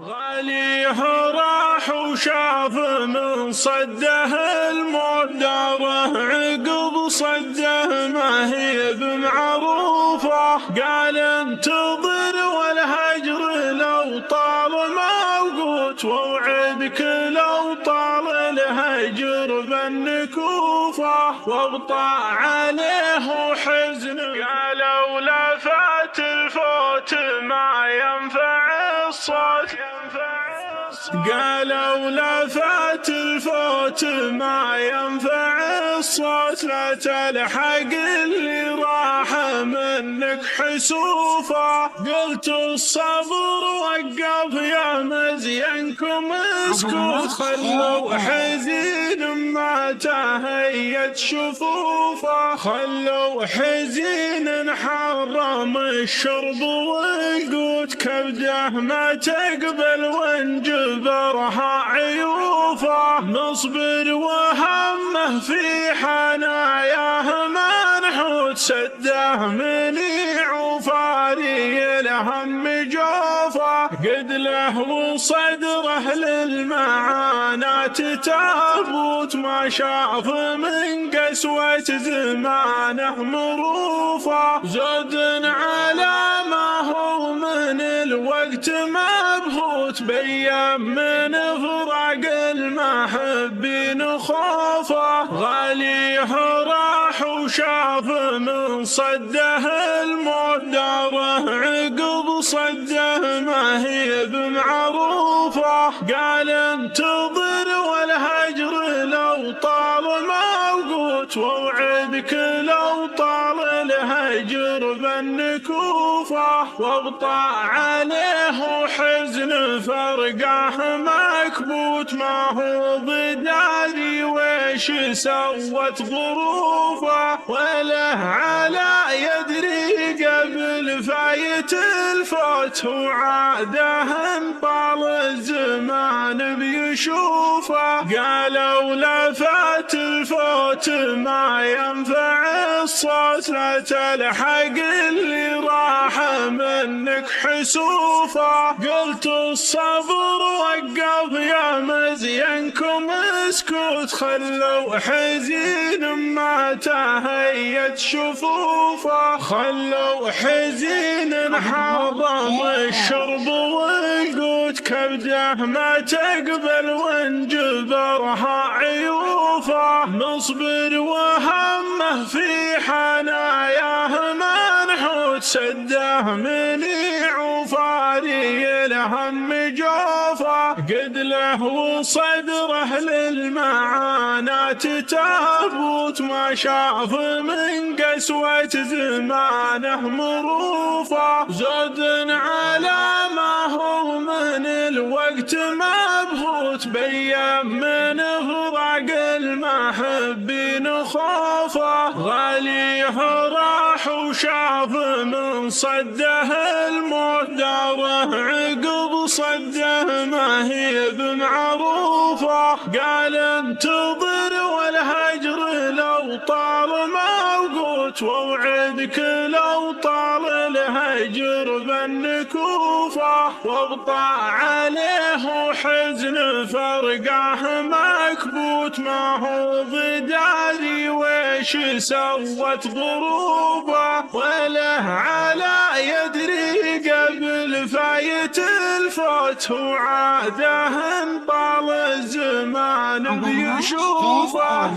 غاليه راح وشاف من صده الموت داره، عقب صده ما هي بمعروفه. قال انتظر والهجر لو طال موقوت، ووعدك لو طال الهجر بالنكوفه. وابطى عليه وحزن قالوا لا فات الفوت ما ينفع الصوت. قالوا لا فات الفوت ما ينفع الصوت، لا تلحق اللي راح منك حسوفه. قلت الصبر وقف يا مزينكم اسكت، خلوا حزين ما تهيت شفوفه. خلوا حزين حرم الشرب والقوت، كبده ما تقبل وانجبرها عيوفه. نصبر وهمه في حناياه منحوت، سده منيع وفاري الهم جوفه. قد له وصدره للمعاناة تابوت، ما شاف من قسوة زمانه مروفه. زود على ما هو من الوقت مبهوت، بيام من فراق المحبين خوفه. غاليه راح وشاف من صده الموت داره، عقب صده ما هي بمعروفه. قال انتظر والهجر لو طال موقوت، ووعدك لو طال الهجر بالنكوفه. وابطى عليه وحزن فرقه مكبوت، ما هو بداري ويش سوت ظروفه. وله على يدري قبل فايت الفوت، وعاده طال الزمان بيشوفه. قالوا لا فات الفوت ما ينفع الصوت، لا تلحق اللي راح منك حسوفه. قلت الصبر وقف يا مزينكم اسكت، خلوا حزين ما تهيت شفوفه. خلوا حزين حرم الشرب والقوت، كبده ما تقبل وانجبرها عيوفه. نصبر وهمه في حناياه منحوت، سده منيع وفاري الهم جوفه. قد له وصدره للمعاناة تابوت، ما شاف من قسوة زمانه مروفه. زود على ما هو من الوقت مبهوت، بيام من فراق المحبين خوفه. غاليه راح وشاف من صده الموت داره، عقب صده ما هي بمعروفه. قال انتظر والهجر لو طال موقوت، ووعدك لو طال الهجر بالنكوفه. وابطى عليه وحزن فرقه مكبوت، ما هو بداري ويش سوت ظروفه. وله على يدري قبل فايت الفوت، وعاده طال الزمان بيشوفه.